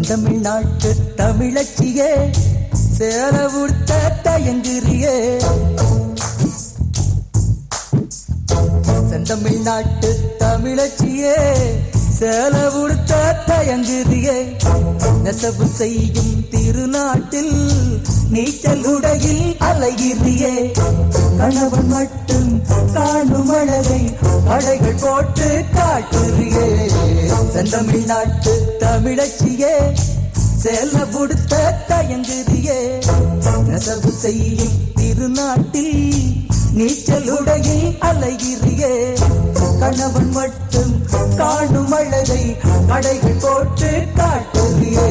செந்தமிழ்நாட்டு தமிழச்சியே சேல உடுத்த தயங்குறியே செந்தமிழ்நாட்டு தமிழச்சியே சேல உடுத்த தயங்குறியே நெசவு செய்யும் திருநாட்டில் நீச்சல் உடையில் அலைகிறியே கணவன் மட்டும் காணும் அழகை அடைகள் போட்டு காட்டுறியே செந்தமிழ்நாட்டு தமிழச்சியே சேல உடுத்த தயங்குறியே நெசவு செய்யும் திருநாட்டில் நீச்சல் உடையில் அலைகிறியே கணவன் மட்டும் காணும் அழகை அடைகள் போட்டு காட்டுறியே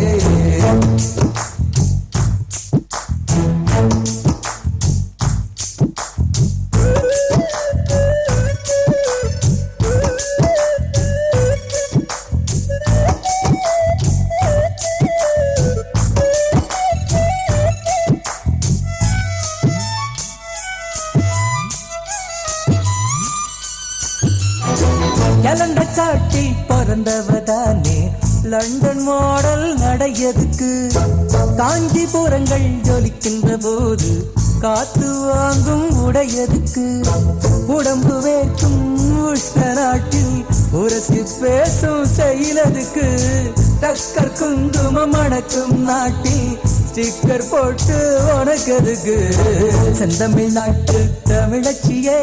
கலண்ட காட்டில் பிறந்தவதானே லண்டன் மாடல் நடையதுக்கு காஞ்சிபுரங்கள் ஜொலிக்கின்ற போது காத்து வாங்கும் உடையதுக்கு உடம்பு வேர்க்கும் உஷ்ண நாட்டில் உரசி பேசும் செயலதுக்கு டக்கர் குங்குமம் அடக்கும் நாட்டில் ஸ்டிக்கர் போட்டு உனக்கதுக்கு செந்தமிழ்நாட்டு தமிழச்சியே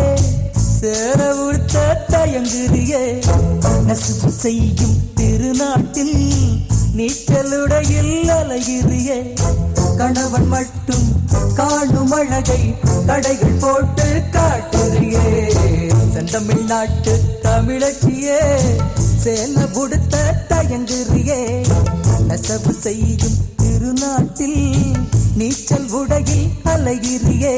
சேர உடுத்த தயங்குறியே நெசவு செய்யும் திருநாட்டில் நீச்சலுடையில் அலைகிறியே கணவன் மட்டும் காணும் அழகை கடைகள் போட்டு காட்டுறியே செந்தமிழ்நாட்டு தமிழச்சியே சேல உடுத்த தயங்குறியே நெசவு செய்யும் திருநாட்டில் நீச்சல் உடையில் அலைகிறியே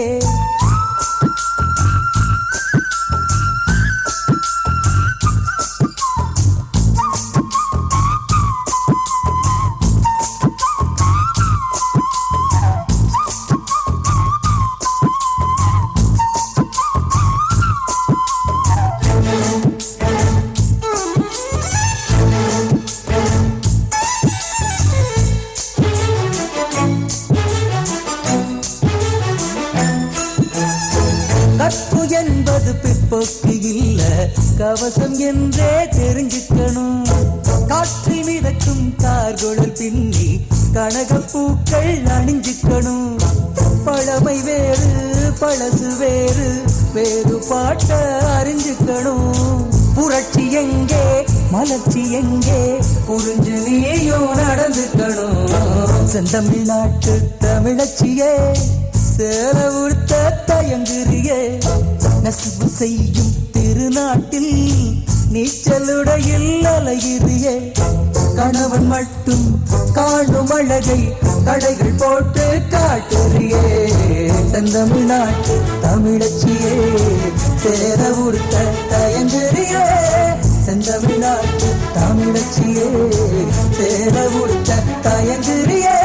கற்பு என்பது பிற்போக்கு இல்ல கவசம் என்றே தெரிஞ்சுக்கணும் காற்றில் மிதக்கும் கார்குழல் பின்னி கனகப்பூக்கள் அணிஞ்சுக்கணும் பழமை வேறு பழசு வேறு வேறு பாட்ட அறிஞ்சுக்கணும் புரட்சி எங்கே மலர்ச்சி எங்கே புரிஞ்சு நீயும் நடந்துக்கணும் செந்தமிழ்நாட்டு தமிழச்சியே சேல உடுத்த தயங்குறியே நெசவு செய்யும் திருநாட்டில் நீச்சலுடையில் அலைகிறியே கணவன் மட்டும் காணும் அழகை கடைகள் போட்டு காட்டுறியே செந்தமிழ்நாட்டு தமிழச்சியே சேல உடுத்த தயங்குறியே செந்தமிழ்நாட்டு தமிழச்சியே சேல உடுத்த தயங்குறியே